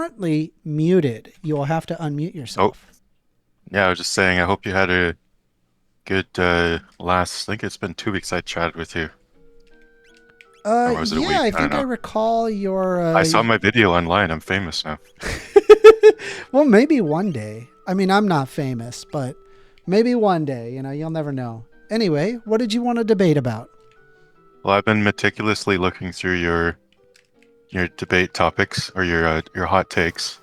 currently muted. You will have to unmute Oh, yourself. yeah, I was just saying, I hope you had a good I think it's been 2 weeks I chatted with you. Or was it a Yeah, week? I I don't think I know. recall your. I saw my video online. I'm famous now. Well, maybe one day. I mean, I'm not famous, but maybe one day. You'll never know. Anyway, what did you want to debate about? Well, I've been meticulously looking through your debate topics or your hot takes.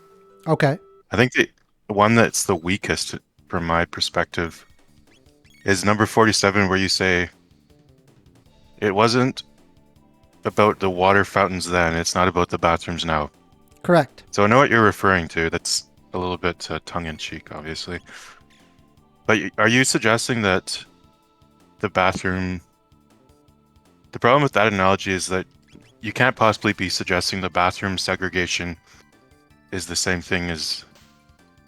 Okay. I think the one that's the weakest from my perspective is number 47, where you say it wasn't about the water fountains then, it's not about the bathrooms now. Correct. So I know what you're referring to. That's a little bit tongue-in-cheek, obviously. But are you suggesting that the bathroom, the problem with that analogy is that you can't possibly be suggesting the bathroom segregation is the same thing as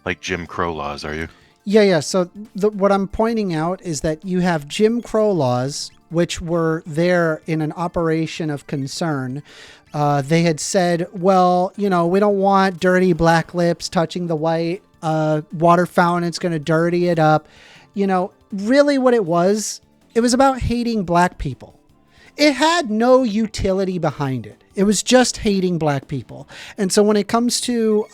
like Jim Crow laws, are you? Yeah. So what I'm pointing out is that you have Jim Crow laws, which were there in an operation of concern. They had said, well, we don't want dirty black lips touching the white water fountain. It's going to dirty it up. Really what it was about hating black people. It had no utility behind it. It was just hating black people. And so when it comes to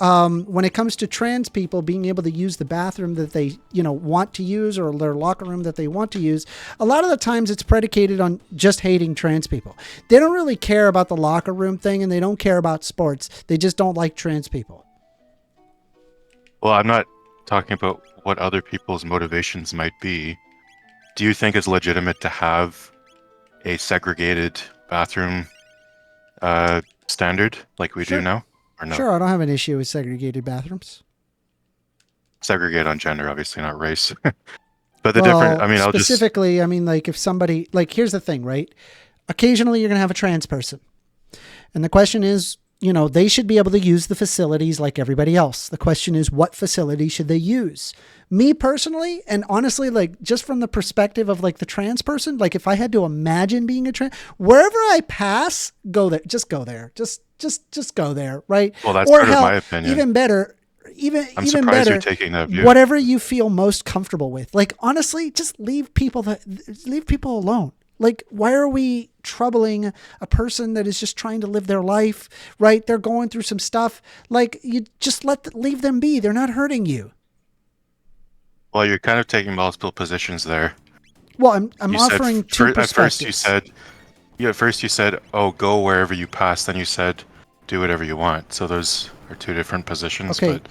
trans people being able to use the bathroom that they want to use, or their locker room that they want to use, a lot of the times it's predicated on just hating trans people. They don't really care about the locker room thing, and they don't care about sports. They just don't like trans people. Well, I'm not talking about what other people's motivations might be. Do you think it's legitimate to have a segregated bathroom standard like we do Sure, now, or no? sure. I don't have an issue with segregated bathrooms. Segregate on gender, obviously not race. But the different, Well, I mean, I'll just, specifically, I mean, like if somebody, like, here's the thing, right? Occasionally you're going to have a trans person. And the question is, they should be able to use the facilities like everybody else. The question is, what facility should they use? Me personally, and honestly, like just from the perspective of like the trans person, like if I had to imagine being a trans, wherever I pass, go there, just go there, just go there, right? well, that's Or sort of my hell, opinion. even better, I'm even surprised you're better, taking that view. whatever you feel most comfortable with. Like honestly, just leave people alone. Like, why are we troubling a person that is just trying to live their life, right? They're going through some stuff. Like, you just leave them be. They're not hurting you. Well, you're kind of taking multiple positions there. Well, I'm You said offering two at first you perspectives. said, yeah, at first you said, oh, go wherever you pass. Then you said, do whatever you want. So those are two different positions. Okay, But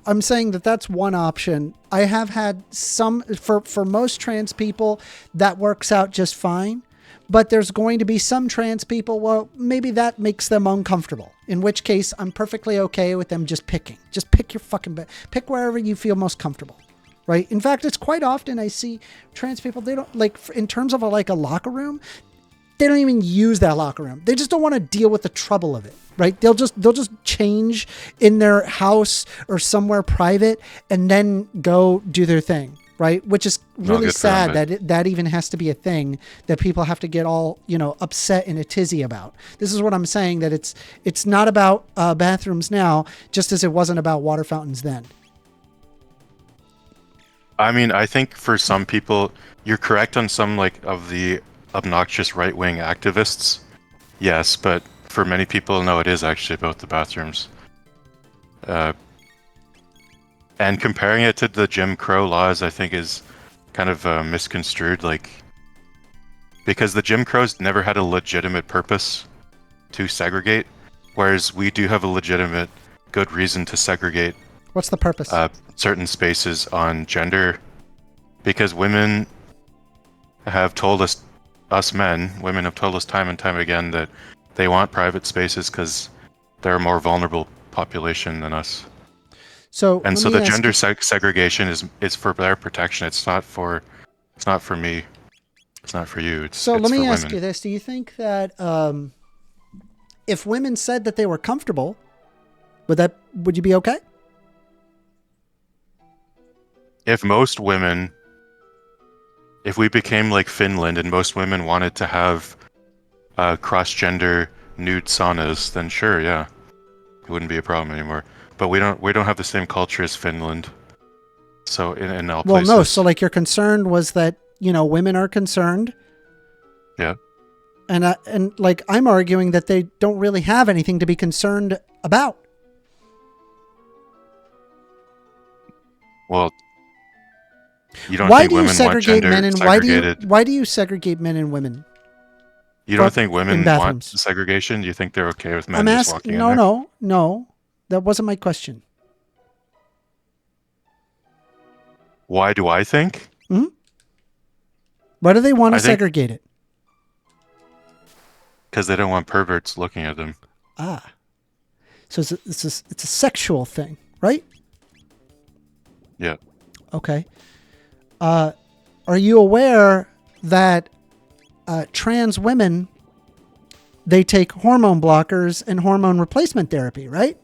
I'm saying that that's one option. I have had some for most trans people that works out just fine, but there's going to be some trans people, well, maybe that makes them uncomfortable. In which case, I'm perfectly okay with them just picking. Just pick your fucking pick wherever you feel most comfortable. Right. In fact, it's quite often I see trans people, they don't like in terms of like a locker room, they don't even use that locker room. They just don't want to deal with the trouble of it, right? They'll just change in their house or somewhere private and then go do their thing, right? Which is not really good for them. sad But that even has to be a thing that people have to get all upset in a tizzy about. This is what I'm saying, that it's not about bathrooms now, just as it wasn't about water fountains then. I mean, I think for some people, you're correct on some like of the obnoxious right-wing activists. Yes, but for many people, no, it is actually about the bathrooms. Uh, and comparing it to the Jim Crow laws, I think is kind of misconstrued. Like, because the Jim Crows never had a legitimate purpose to segregate, whereas we do have a legitimate good reason to segregate What's the purpose? certain spaces on gender, because have told women have told us time and time again that they want private spaces because they're a more vulnerable population than us. So And let so me the ask gender you. segregation is for their protection. It's not for me. It's not for you. So It's let for me ask women. you this: do you think that if women said that they were comfortable, would you be okay? If most women, if we became like Finland and most women wanted to have cross-gender nude saunas, then sure, yeah, wouldn't be a problem anymore. But we don't have the same culture as Finland. So in all Well, places. no. So like your concern was that, women are concerned. Yeah. And like I'm arguing that they don't really have anything to be concerned about. Well, you don't Why think do you women want segregate gender men and segregated? why do you segregate men and women? You don't think women in want bathrooms? segregation? You think they're okay with men I'm just asking. walking in there? No. That wasn't my question. Why do I think? Why do they want to I think- segregate it? Because they don't want perverts looking at them. Ah. So it's a sexual thing, right? Yeah. Okay. Are you aware that trans women, they take hormone blockers and hormone replacement therapy, right?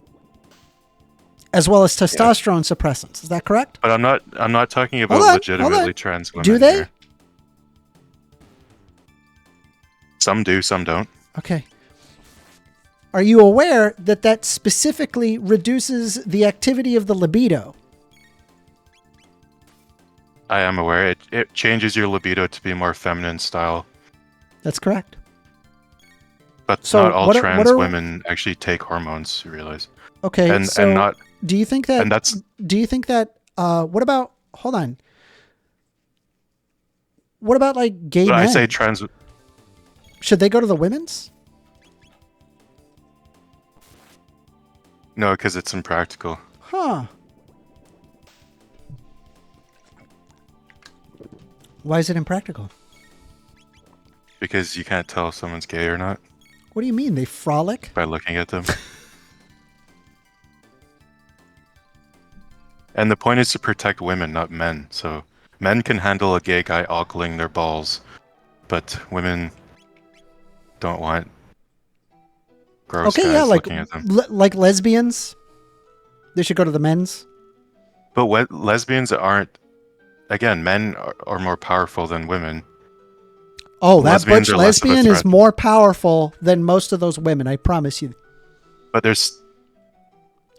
As well as testosterone suppressants. Is that correct? But I'm not talking about Hold on. legitimately trans women. Do they? Here. Some do, some don't. Okay. Are you aware that specifically reduces the activity of the libido? I am aware. It changes your libido to be more feminine style. That's correct. But So not all what trans are- women actually take hormones, you realize. Okay. And so not do you think that? and that's Do you think that? What about? Hold on. What about like gay but men? I say trans Should they go to the women's? no, because it's impractical. Huh. Why is it impractical? Because you can't tell if someone's gay or not What do you mean? They frolic? by looking at them. And the point is to protect women, not men. So men can handle a gay guy ogling their balls, but women don't want gross Okay, guys yeah, like looking at them. like lesbians. They should go to the men's. But lesbians aren't. Again, men are more powerful than women. Oh, that Lesbians butch are less of a lesbian is threat. more powerful than most of those women. I promise you. But there's.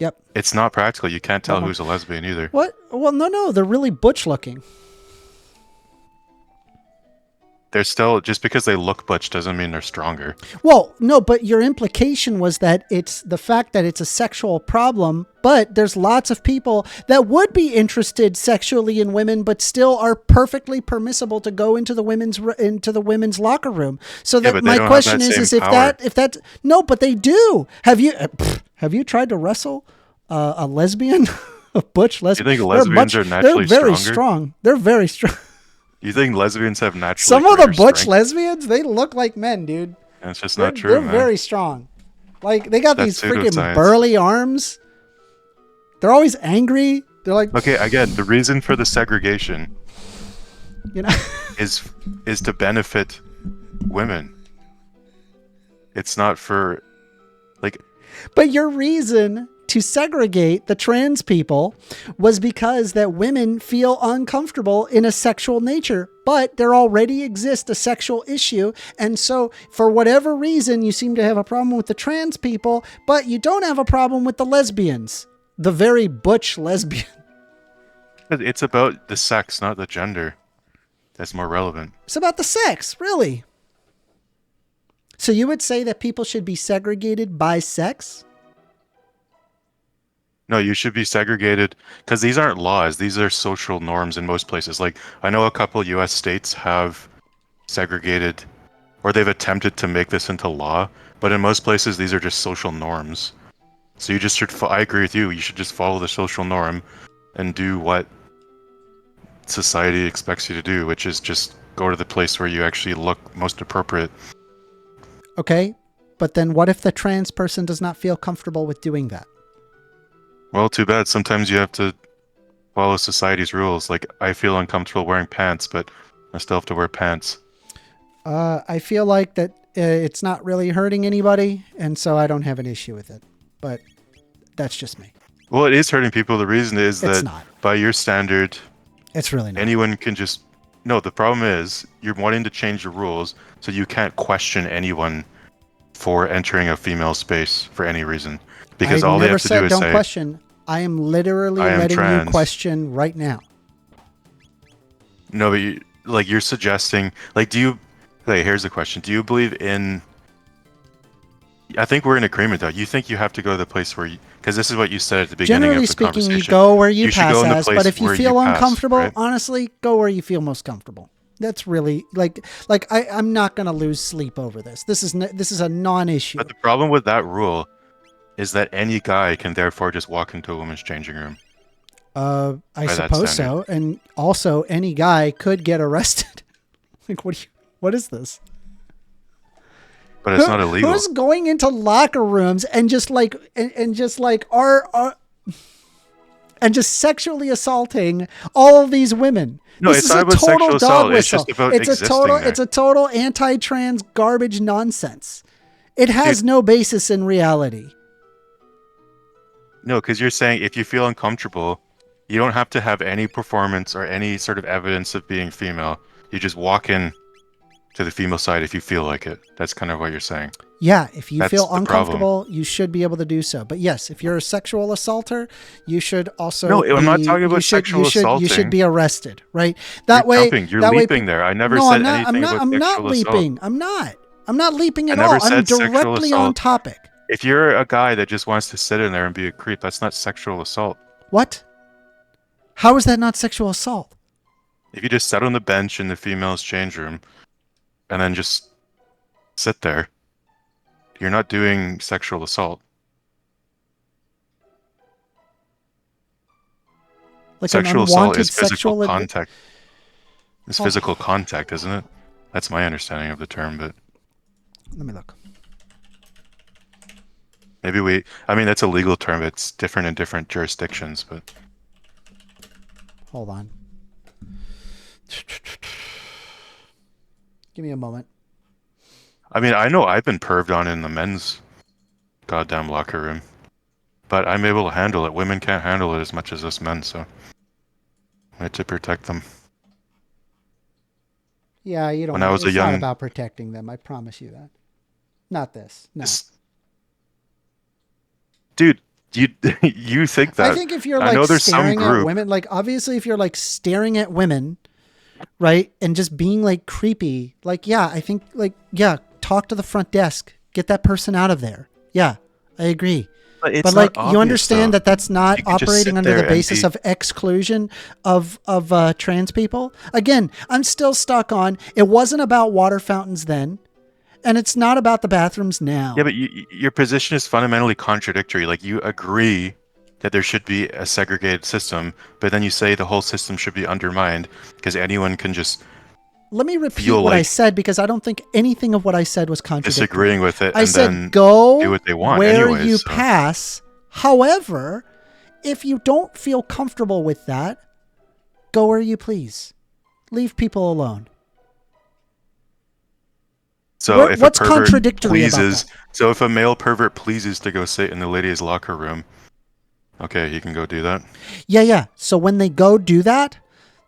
Yep. It's not practical. You can't tell Uh-huh. who's a lesbian either. What? Well, no. They're really butch looking. They're still just because they look butch doesn't mean they're stronger. Well, no, but your implication was that it's the fact that it's a sexual problem, but there's lots of people that would be interested sexually in women, but still are perfectly permissible to go into the women's locker room. So Yeah, that but they my don't have question that is same power. if that no, but they do. Have you tried to wrestle a lesbian, a butch lesbian? You think lesbians are naturally They're very stronger? strong. They're very strong. You think lesbians have naturally Some of the greater butch strength? lesbians, they look like men, dude. That's just They're, not true, they're man. very strong. Like they got That's these freaking pseudoscience. burly arms. They're always angry. They're like, Okay, again, the reason for the segregation you know. is to benefit women. It's not for like But your reason to segregate the trans people was because that women feel uncomfortable in a sexual nature, but there already exists a sexual issue. And so for whatever reason, you seem to have a problem with the trans people, but you don't have a problem with the lesbians, the very butch lesbian. it's about the sex, not the gender. That's more relevant. It's about the sex, really. So you would say that people should be segregated by sex? No, you should be segregated because these aren't laws. These are social norms in most places. Like I know a couple U.S. states have segregated, or they've attempted to make this into law. But in most places, these are just social norms. So you just should. I agree with you. You should just follow the social norm, and do what society expects you to do, which is just go to the place where you actually look most appropriate. Okay, but then what if the trans person does not feel comfortable with doing that? Well, too bad. Sometimes you have to follow society's rules. Like, I feel uncomfortable wearing pants, but I still have to wear pants. I feel like that it's not really hurting anybody, and so I don't have an issue with it. But that's just me. Well, it is hurting people. The reason is It's that not. by your standard, It's really not. anyone can just... No, the problem is you're wanting to change the rules, so you can't question anyone for entering a female space for any reason. Because I all they never have to do said is don't say, question. I am literally I am letting you trans. question right now. no, but you're suggesting, here's the question. Do you believe in, I think we're in agreement though. You think you have to go to the place where because this is what you said at the beginning Generally of the speaking, you conversation. go where you You should pass go in the as, place but if you where feel you pass, uncomfortable, right? honestly, go where you feel most comfortable. That's really I'm not gonna lose sleep over this. This is a non-issue. But the problem with that rule is that any guy can therefore just walk into a women's changing room. I By that suppose standard. so, and also any guy could get arrested. Like, what is this? But it's not illegal. Who's going into locker rooms and just and just sexually assaulting all of these women? No, This it's is not a about total sexual dog assault. It's whistle. just about It's a existing total. there. It's a total anti-trans garbage nonsense. It has no basis in reality. No, because you're saying if you feel uncomfortable, you don't have to have any performance or any sort of evidence of being female. You just walk in to the female side if you feel like it. That's kind of what you're saying. Yeah, if you That's feel the uncomfortable, you should be able to do so. But yes, if you're a sexual assaulter, you should also No, I'm not talking about you should, sexual you should assaulting. be arrested, right? That You're way, jumping. You're that way leaping there. I never no, said I'm not. anything about I'm not sexual assault. leaping. I'm not. I'm not leaping at I never all. I'm said sexual directly on assault. topic. If you're a guy that just wants to sit in there and be a creep, that's not sexual assault. What? How is that not sexual assault? If you just sat on the bench in the female's change room and then just sit there, you're not doing sexual assault. Like Sexual an assault unwanted is physical sexual contact. It's physical contact, isn't it? That's my understanding of the term, but Let me look. maybe I mean, that's a legal term. It's different in different jurisdictions, but Hold on. Give me a moment. I mean, I know I've been perved on in the men's goddamn locker room, but I'm able to handle it. Women can't handle it as much as us men, so I had to protect them. Yeah, you don't. When I was it's a young- not about protecting them. I promise you that. Not this. No. Dude, you think that? I think if you're I know like there's some staring at group- women, like obviously if you're like staring at women, right, and just being like creepy, like I think talk to the front desk, get that person out of there. Yeah, I agree. But like you understand that that's not operating under the basis of exclusion of trans people. Again, I'm still stuck on it wasn't about water fountains then. And it's not about the bathrooms now. Yeah, but your position is fundamentally contradictory. Like, you agree that there should be a segregated system, but then you say the whole system should be undermined because anyone can just Let me repeat what I said because I don't think anything of what I said was contradictory. disagreeing with it. I and said then go do what they want where anyways, you so. pass. However, if you don't feel comfortable with that, go where you please. Leave people alone. So if what's a pervert contradictory about pleases, that? so if a male pervert pleases to go sit in the ladies' locker room, okay, he can go do that. Yeah. So when they go do that,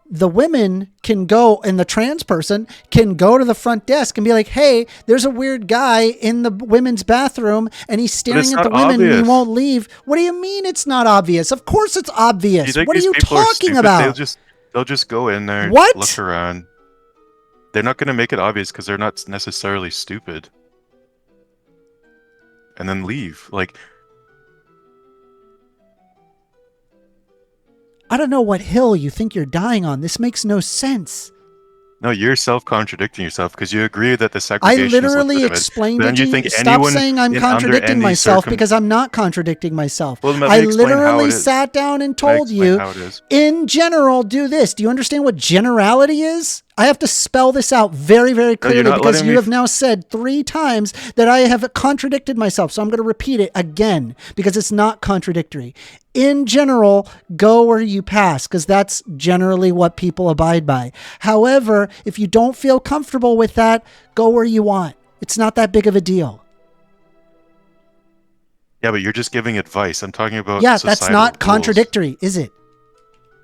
the women can go and the trans person can go to the front desk and be like, hey, there's a weird guy in the women's bathroom and he's staring at the women and he won't leave. What do you mean it's not obvious? Of course it's obvious. What are you talking about? They'll just go in there, What? look around. They're not going to make it obvious because they're not necessarily stupid. And then leave. Like, I don't know what hill you think you're dying on. This makes no sense. no, you're self-contradicting yourself because you agree that the segregation I is literally legitimate. explained Then it you to you. think Stop anyone saying I'm under contradicting any myself because I'm not contradicting myself. Well, let me I explain how literally it is. sat down and Let me told explain you, how it is. in general, do this. Do you understand what generality is? I have to spell this out very, very clearly not because letting you me have now said 3 times that I have contradicted myself. So I'm going to repeat it again because it's not contradictory. In general, go where you pass because that's generally what people abide by. However, if you don't feel comfortable with that, go where you want. It's not that big of a deal. Yeah, but you're just giving advice. I'm talking about Yeah, that's societal not rules. contradictory, is it?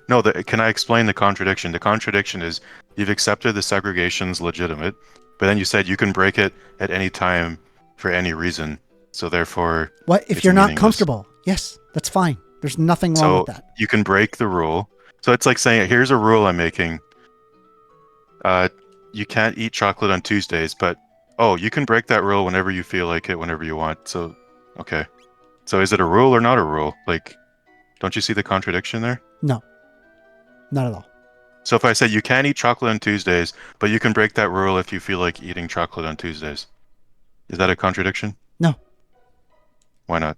No, can I explain the contradiction? The contradiction is you've accepted the segregation's legitimate, but then you said you can break it at any time for any reason. So therefore, What if it's you're not meaningless. comfortable? Yes, that's fine. There's nothing wrong So with that. you can break the rule. So it's like saying, here's a rule I'm making. You can't eat chocolate on Tuesdays, but you can break that rule whenever you feel like it, whenever you want. So, okay. So is it a rule or not a rule? Like, don't you see the contradiction there? No, not at all. So if I said you can't eat chocolate on Tuesdays, but you can break that rule if you feel like eating chocolate on Tuesdays, is that a contradiction? No. Why not?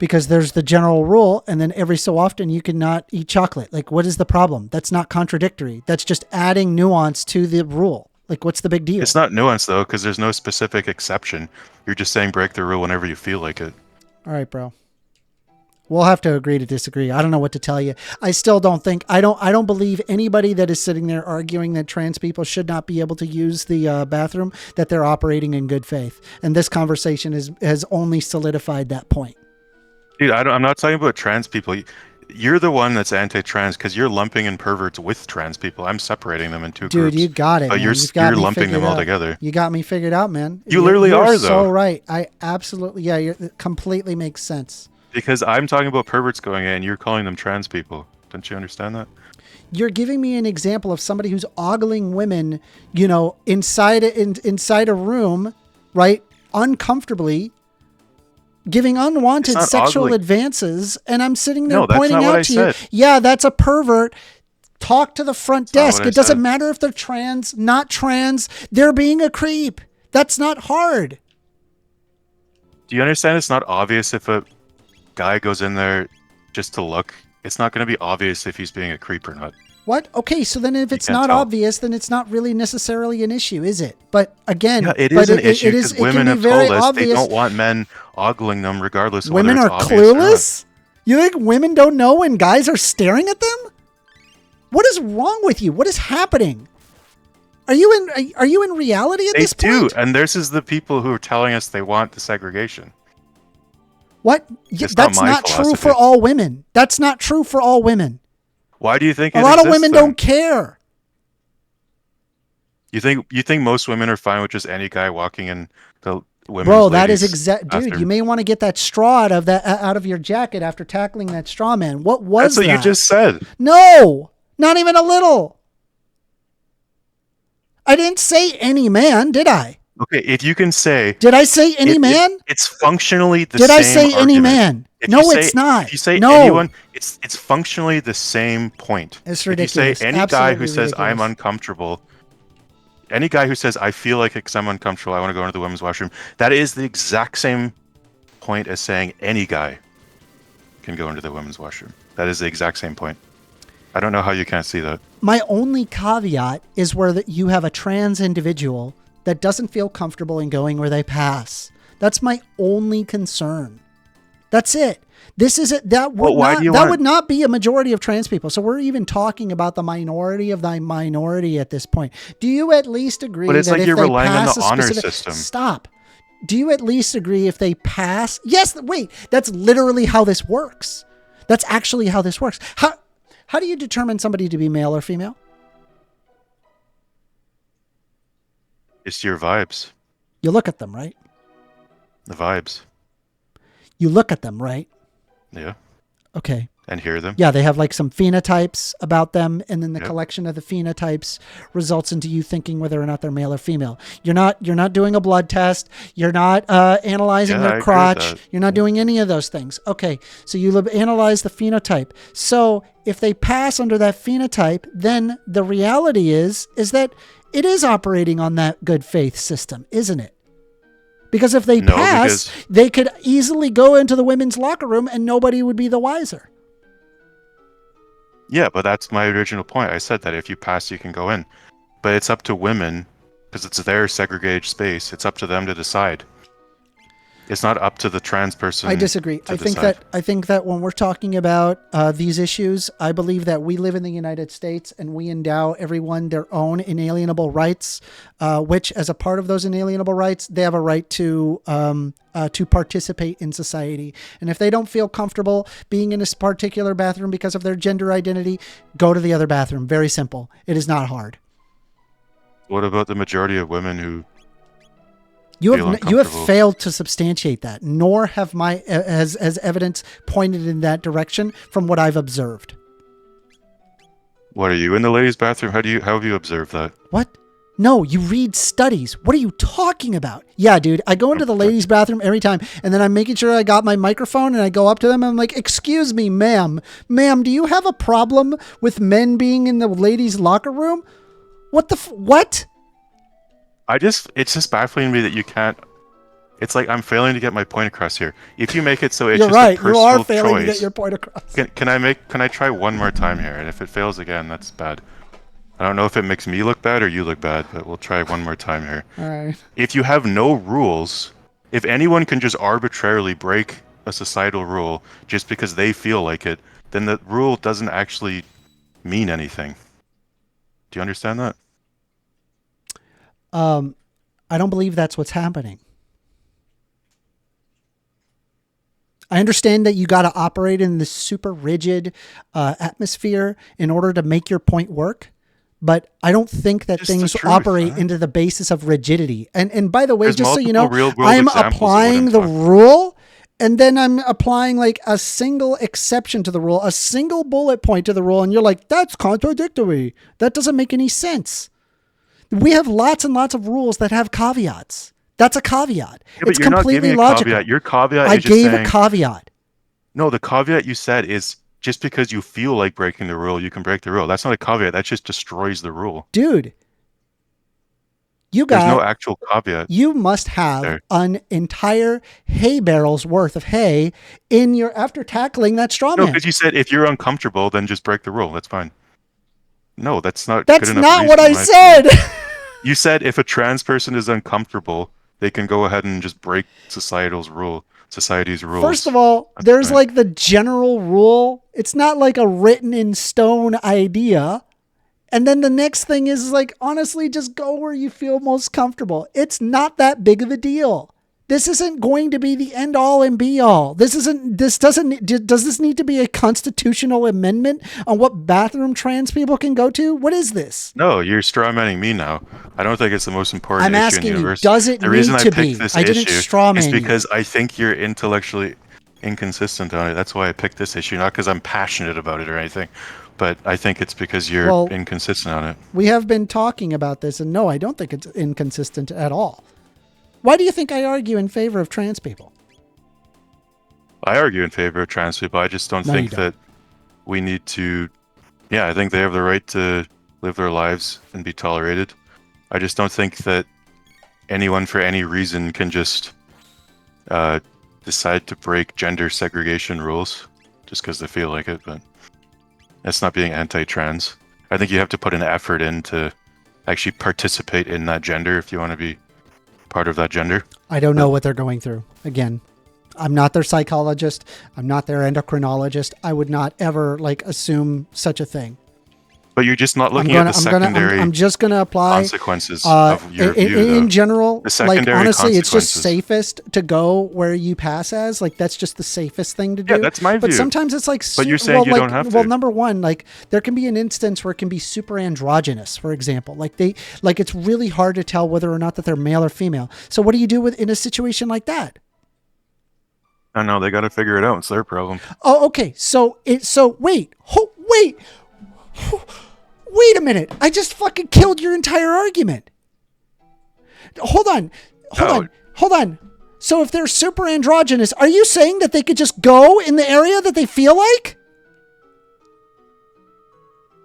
Because there's the general rule, and then every so often you cannot eat chocolate. Like, what is the problem? That's not contradictory. That's just adding nuance to the rule. Like, what's the big deal? It's not nuance, though, because there's no specific exception. You're just saying break the rule whenever you feel like it. All right, bro. We'll have to agree to disagree. I don't know what to tell you. I still don't think, I don't believe anybody that is sitting there arguing that trans people should not be able to use the bathroom, that they're operating in good faith. And this conversation has only solidified that point. Dude, I'm not talking about trans people. You're the one that's anti-trans because you're lumping in perverts with trans people. I'm separating them in two groups. Dude, you got it. But man. you're lumping them all together. You got me figured out, man. You literally you're are, though. So right. I absolutely, it completely makes sense. Because I'm talking about perverts going in, and you're calling them trans people. Don't you understand that? You're giving me an example of somebody who's ogling women, inside a room, right, uncomfortably, giving unwanted sexual advances, and I'm sitting there pointing out to you, yeah, that's a pervert. Talk to the front desk. It doesn't matter if they're trans, not trans. They're being a creep. That's not hard. Do you understand? It's not obvious if a guy goes in there just to look. It's not going to be obvious if he's being a creep or not. What? Okay, so then if it's not obvious, then it's not really necessarily an issue, is it? But again, it is an issue because women have told us they don't want men ogling them regardless of whether it's obvious or not. Women are clueless? You think women don't know when guys are staring at them? What is wrong with you? What is happening? Are you in reality at this point? They do, and this is the people who are telling us they want the segregation. What? That's not true for all women. That's not true for all women. Why do you think a lot of women don't care? You think most women are fine with just any guy walking in the women's Bro, that is dude, after? you may want to get that straw out of your jacket after tackling that straw man. What was that? That's what you just said. No, not even a little. I didn't say any man, did I? Okay, if you can say... Did I say any man? It's functionally the same Did I say argument. any man? No, it's not. If you say no. anyone, it's functionally the same point. It's ridiculous. If you say any Absolutely guy who says, ridiculous. I'm uncomfortable, any guy who says, I feel like because I'm uncomfortable, I want to go into the women's washroom, that is the exact same point as saying any guy can go into the women's washroom. That is the exact same point. I don't know how you can't see that. My only caveat is where you have a trans individual that doesn't feel comfortable in going where they pass. That's my only concern. That's it. This is it. That would not be a majority of trans people. So we're even talking about the minority of the minority at this point. Do you at least agree but it's that like if you're they relying pass on the honor system. Stop. Do you at least agree if they pass? Yes. Wait. That's literally how this works. That's actually how this works. How do you determine somebody to be male or female? It's your vibes. You look at them, right? The vibes. You look at them, right? Yeah. Okay. And hear them. Yeah, they have like some phenotypes about them, and then the collection of the phenotypes results into you thinking whether or not they're male or female. You're not doing a blood test. You're not analyzing their crotch. You're not doing any of those things. Okay, so you analyze the phenotype. So if they pass under that phenotype, then the reality is that it is operating on that good faith system, isn't it? Because if they pass, they could easily go into the women's locker room and nobody would be the wiser. Yeah, but that's my original point. I said that if you pass, you can go in. But it's up to women, because it's their segregated space. It's up to them to decide. It's not up to the trans person. I disagree. I think that when we're talking about these issues, I believe that we live in the United States and we endow everyone their own inalienable rights, which as a part of those inalienable rights, they have a right to participate in society. And if they don't feel comfortable being in this particular bathroom because of their gender identity, go to the other bathroom. Very simple. It is not hard. What about the majority of women who You feel have uncomfortable. failed to substantiate that, nor have has evidence pointed in that direction from what I've observed. What are you in the ladies' bathroom? How have you observed that? What? No, you read studies. What are you talking about? Yeah, dude, I go into the ladies' bathroom every time, and then I'm making sure I got my microphone, and I go up to them, and I'm like, "Excuse me, ma'am, do you have a problem with men being in the ladies' locker room? What the what?" It's just baffling me that you can't. It's like I'm failing to get my point across here. If you make it so it's You're just right. a personal You are failing to choice. get your point across. Can I try one more time here? And if it fails again, that's bad. I don't know if it makes me look bad or you look bad, but we'll try one more time here. All right. If you have no rules, if anyone can just arbitrarily break a societal rule just because they feel like it, then the rule doesn't actually mean anything. Do you understand that? I don't believe that's what's happening. I understand that you got to operate in this super rigid atmosphere in order to make your point work. But I don't think that things operate into the basis of rigidity. And by the way, There's just so you know, real-world I'm examples of what applying I'm the talking rule, and then I'm applying like a single exception to the rule, a single bullet point to the rule, and you're like, that's contradictory. That doesn't make any sense. We have lots and lots of rules that have caveats. That's a caveat. Yeah, but it's you're completely not giving a logical. caveat. Your caveat I is just gave saying, a caveat. no, the caveat you said is just because you feel like breaking the rule, you can break the rule. That's not a caveat. That just destroys the rule. Dude, There's no actual caveat. You must have there. an entire hay barrel's worth of hay in your after tackling that straw man. No, because you said if you're uncomfortable, then just break the rule. That's fine. No, that's not. That's good enough not what I reason, said. You said if a trans person is uncomfortable, they can go ahead and just break society's rules. First of all, That's there's fine. like the general rule. It's not like a written in stone idea. And then the next thing is like, honestly, just go where you feel most comfortable. It's not that big of a deal. This isn't going to be the end all and be all. Does this need to be a constitutional amendment on what bathroom trans people can go to? What is this? No, you're strawmanning me now. I don't think it's the most important I'm issue asking in the you, universe. does it The reason need I to picked be? this I didn't issue strawman is you. because I think you're intellectually inconsistent on it. That's why I picked this issue, not because I'm passionate about it or anything, but I think it's because you're inconsistent on it. We have been talking about this, and no, I don't think it's inconsistent at all. Why do you think I argue in favor of trans people? I argue in favor of trans people. I just don't think that we need to. Yeah, I think they have the right to live their lives and be tolerated. I just don't think that anyone for any reason can just decide to break gender segregation rules just because they feel like it. But that's not being anti-trans. I think you have to put an effort in to actually participate in that gender if you want to be part of that gender. I don't know what they're going through. Again, I'm not their psychologist. I'm not their endocrinologist. I would not ever assume such a thing. But you're just not looking at the secondary I'm just going to apply consequences of your view. In general, the secondary honestly, it's just consequences. safest to go where you pass as. That's just the safest thing to do. Yeah, that's my view. But sometimes it's But you're saying you don't have to. Well, number one, there can be an instance where it can be super androgynous, for example. It's really hard to tell whether or not that they're male or female. So what do you do in a situation like that? I know they got to figure it out. It's their problem. Oh, okay. Wait a minute. I just fucking killed your entire argument. Hold on. So if they're super androgynous, are you saying that they could just go in the area that they feel like?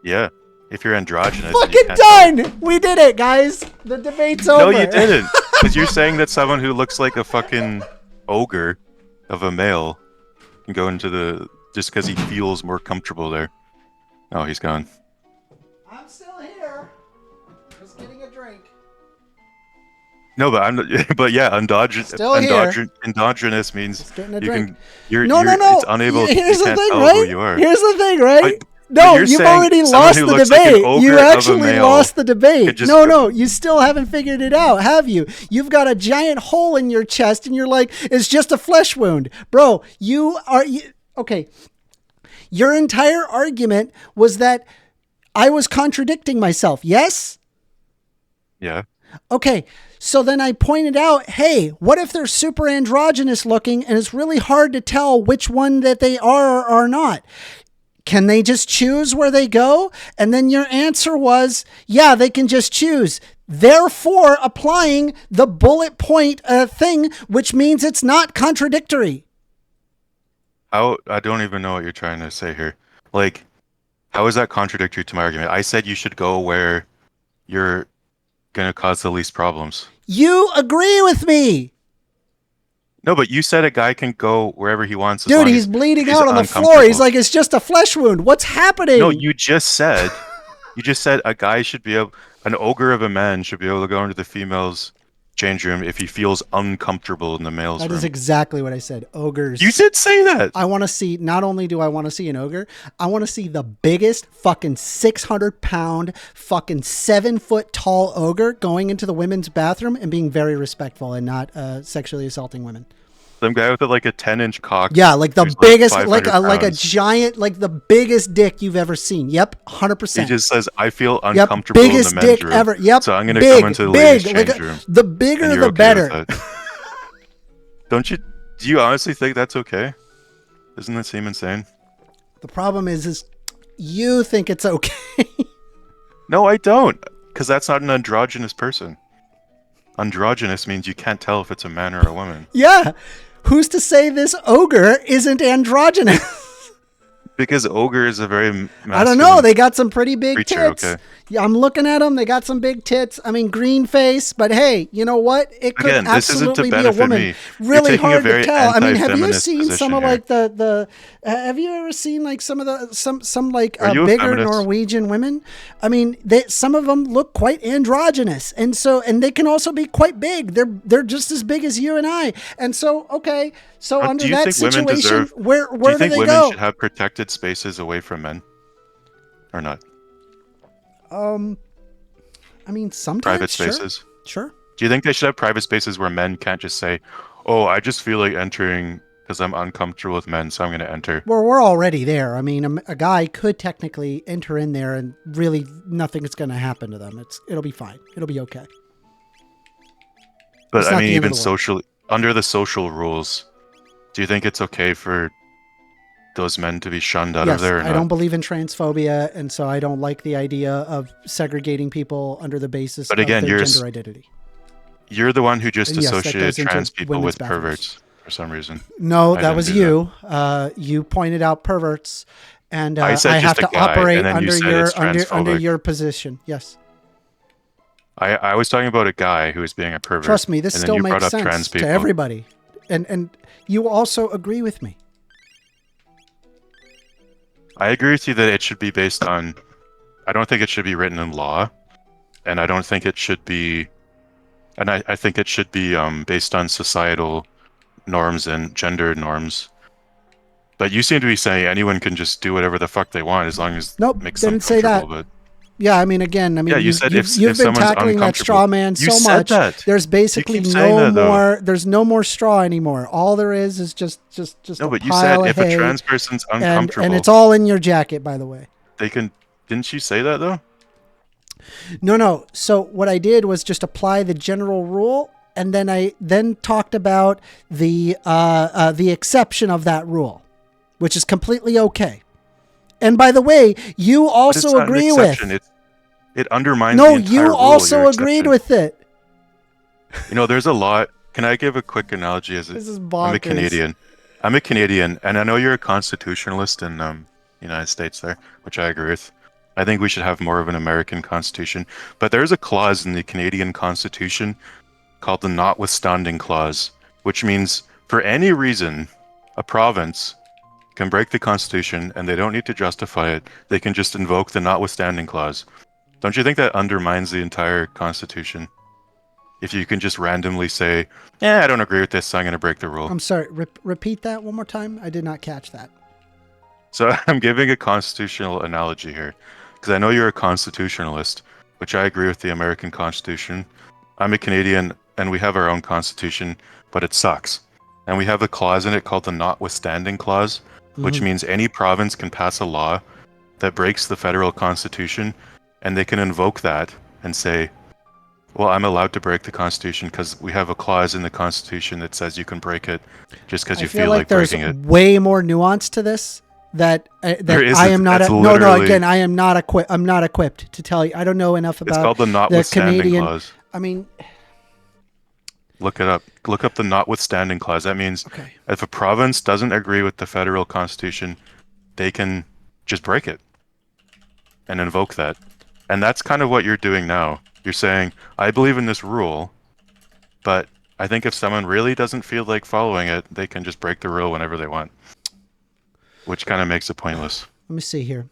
Yeah. If you're androgynous. Fucking done. We did it, guys. The debate's over. No, you didn't. Because you're saying that someone who looks like a fucking ogre of a male can go into just because he feels more comfortable there. Oh, he's gone. I'm still here. Just getting a drink. No, but yeah, endogenous means getting a you drink. can. You're No. It's unable. Here's you the can't thing, tell right? who you are. Here's the thing, right? But No, you're you've saying already someone lost who the looks like an debate. ogre You of a actually male lost the debate. could just No, you still haven't figured it out, have you? You've got a giant hole in your chest and you're like, it's just a flesh wound. Bro, okay. Your entire argument was that I was contradicting myself, yes? Yeah. Okay. So then I pointed out, hey, what if they're super androgynous looking and it's really hard to tell which one that they are or are not? Can they just choose where they go? And then your answer was, yeah, they can just choose. Therefore, applying the bullet point thing, which means it's not contradictory. I don't even know what you're trying to say here. Like, how is that contradictory to my argument? I said you should go where you're going to cause the least problems. You agree with me. No, but you said a guy can go wherever he wants. Dude, he's bleeding out on the floor. He's like, it's just a flesh wound. What's happening? No, you just said a guy should be able, an ogre of a man should be able to go into the female's change room if he feels uncomfortable in the male's room. That is exactly what I said. Ogres. You did say that. I want to see, not only do I want to see an ogre, I want to see the biggest fucking 600-pound, fucking 7-foot tall ogre going into the women's bathroom and being very respectful and not sexually assaulting women. Some guy with like a 10-inch cock. Yeah, like the biggest, like a giant, like the biggest dick you've ever seen. Yep, 100%. He just says, "I feel uncomfortable in the men's room." Ever. Yep. So I'm gonna come into the ladies' change room. The bigger, the better. Don't you? Do you honestly think that's okay? Doesn't that seem insane? The problem is you think it's okay. No, I don't, because that's not an androgynous person. Androgynous means you can't tell if it's a man or a woman. Yeah. Who's to say this ogre isn't androgynous? Because ogre is a very masculine, I don't know. They got some pretty big creature, tits. okay. Yeah, I'm looking at them. They got some big tits. I mean, green face. But hey, you know what? It could absolutely be a woman. Me. Really hard to tell. I mean, have you seen some of here. like the? Have you ever seen like some of the some like bigger Norwegian women? I mean, some of them look quite androgynous, and they can also be quite big. They're just as big as you and I. And so, okay, so under that situation, where do they go? Do you think women should have protected spaces away from men, or not? I mean, sometimes private spaces. Sure. Do you think they should have private spaces where men can't just say, "Oh, I just feel like entering because I'm uncomfortable with men, so I'm going to enter"? Well, we're already there. I mean, a guy could technically enter in there, and really nothing is going to happen to them. It'll be fine. It'll be okay. But I mean, even socially, under the social rules, do you think it's okay for those men to be shunned out of there? I don't believe in transphobia, and so I don't like the idea of segregating people under the basis of their gender identity. You're the one who just associated trans people with perverts for some reason. No, that was you. You pointed out perverts, and I have to operate under your position. Yes. I was talking about a guy who was being a pervert. Trust me, this still makes sense to everybody, and you also agree with me. I agree with you that it should be based on. I don't think it should be written in law, and I don't think it should be. And I think it should be based on societal norms and gender norms. But you seem to be saying anyone can just do whatever the fuck they want as long as it makes them comfortable. Nope, didn't say that. But yeah, I mean, again, you said you've been tackling that straw man so much. There's basically there's no more straw anymore. All there is just no. But you said if a trans person's uncomfortable, and it's all in your jacket, by the way. They can. Didn't you say that though? No. So what I did was just apply the general rule, and then I talked about the exception of that rule, which is completely okay. And by the way, you also agree with. It undermines the entire rule. No, you also agreed with it. You know, there's a lot. Can I give a quick analogy? This is bonkers. I'm a Canadian, and I know you're a constitutionalist in the United States there, which I agree with. I think we should have more of an American constitution. But there's a clause in the Canadian Constitution called the notwithstanding clause, which means for any reason, a province can break the Constitution and they don't need to justify it. They can just invoke the notwithstanding clause. Don't you think that undermines the entire Constitution? If you can just randomly say, I don't agree with this, so I'm going to break the rule. I'm sorry, repeat that one more time. I did not catch that. So I'm giving a constitutional analogy here, because I know you're a constitutionalist, which I agree with the American Constitution. I'm a Canadian, and we have our own Constitution, but it sucks. And we have a clause in it called the notwithstanding clause, which means any province can pass a law that breaks the federal constitution, and they can invoke that and say, Well, I'm allowed to break the Constitution because we have a clause in the Constitution that says you can break it just because I you feel feel like like there's breaking it. way more nuance to this There that I isn't. am not. That's No. literally. Again, I am not equipped. I'm not equipped to tell you. I don't know enough It's about called the the notwithstanding Canadian. clause. I mean, Look it up. Look up the notwithstanding clause. That means okay. if a province doesn't agree with the federal constitution, they can just break it and invoke that. And that's kind of what you're doing now. You're saying, I believe in this rule, but I think if someone really doesn't feel like following it, they can just break the rule whenever they want, which kind of makes it pointless. Let me see here.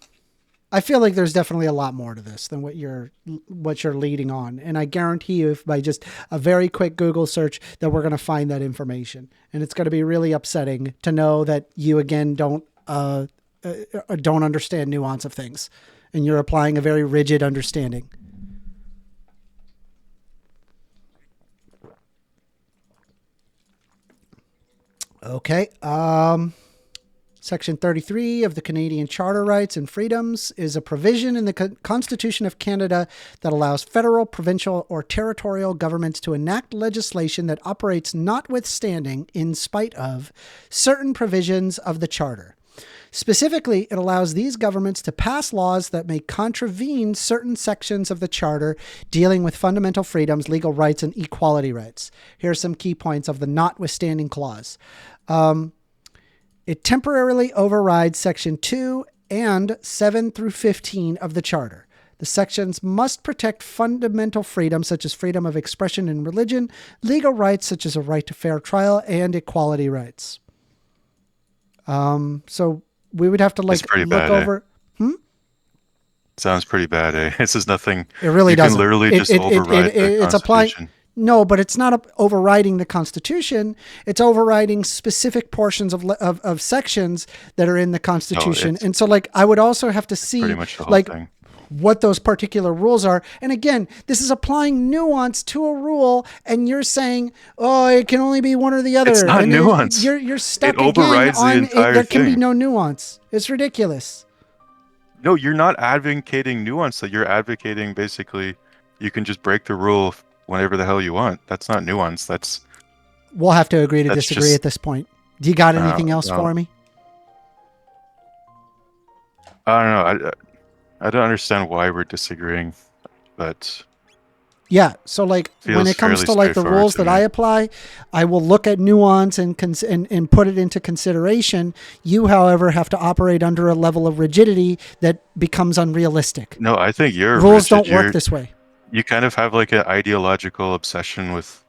I feel like there's definitely a lot more to this than what you're leading on, and I guarantee you, if by just a very quick Google search, that we're going to find that information, and it's going to be really upsetting to know that you again don't understand nuance of things, and you're applying a very rigid understanding. Okay. Section 33 of the Canadian Charter Rights and Freedoms is a provision in the Constitution of Canada that allows federal, provincial, or territorial governments to enact legislation that operates notwithstanding, in spite of, certain provisions of the Charter. Specifically, it allows these governments to pass laws that may contravene certain sections of the Charter dealing with fundamental freedoms, legal rights, and equality rights. Here are some key points of the notwithstanding clause. It temporarily overrides Section 2 and 7 through 15 of the Charter. The sections must protect fundamental freedoms such as freedom of expression and religion, legal rights such as a right to fair trial, and equality rights. So we would have to look bad, over. Sounds pretty bad, eh? This is nothing. It really doesn't. You can literally just override the it's applying. Constitution. No, but it's not overriding the Constitution. It's overriding specific portions of sections that are in the Constitution. And so, like, I would also have to see, pretty much the whole like, thing. What those particular rules are. And again, this is applying nuance to a rule, and you're saying, oh, it can only be one or the other. It's not and nuance. You're stuck it overrides again on the entire there can be thing. no nuance. It's ridiculous. No, you're not advocating nuance. That you're advocating basically, you can just break the rule whenever the hell you want. That's not nuance. We'll have to agree to disagree at this point. Do you got anything else for me? I don't know. I don't understand why we're disagreeing, but yeah. So like when it comes to like the rules that I apply, I will look at nuance and put it into consideration. You, however, have to operate under a level of rigidity that becomes unrealistic. No, I think your rules don't work this way. You kind of have like an ideological obsession with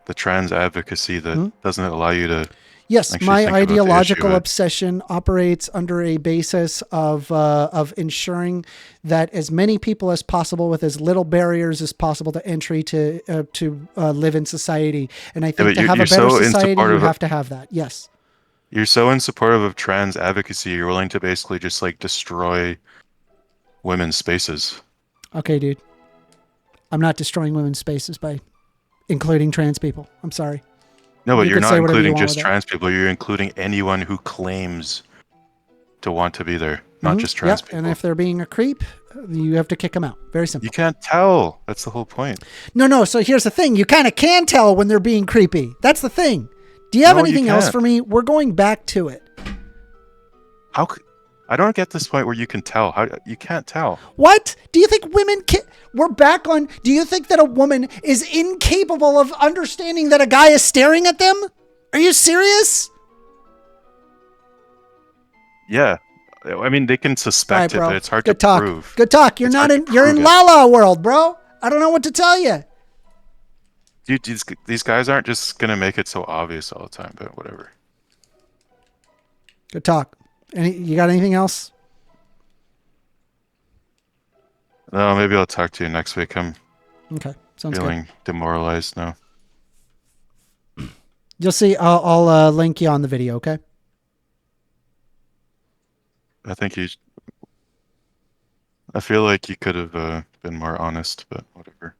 the trans advocacy that doesn't allow you to. Yes, my ideological obsession operates under a basis of ensuring that as many people as possible with as little barriers as possible to entry to live in society. And I think to have a better society, you have to have that. Yes. You're so in support of trans advocacy, you're willing to basically just like destroy women's spaces. Okay, dude. I'm not destroying women's spaces by including trans people. I'm sorry. No, but you're not including just trans people. You're including anyone who claims to want to be there, not just trans people. And if they're being a creep, you have to kick them out. Very simple. You can't tell. That's the whole point. No. So here's the thing. You kind of can tell when they're being creepy. That's the thing. Do you have anything else for me? We're going back to it. How? I don't get this point where you can tell. How you can't tell. What? Do you think women can? We're back on. Do you think that a woman is incapable of understanding that a guy is staring at them? Are you serious? Yeah. I mean, they can suspect it, but it's hard to prove. Good talk. You're in La La world, bro. I don't know what to tell you. Dude, these guys aren't just going to make it so obvious all the time, but whatever. Good talk. You got anything else? No, maybe I'll talk to you next week. I'm Sounds feeling demoralized now. You'll see. I'll link you on the video, okay? I feel like you could have been more honest, but whatever.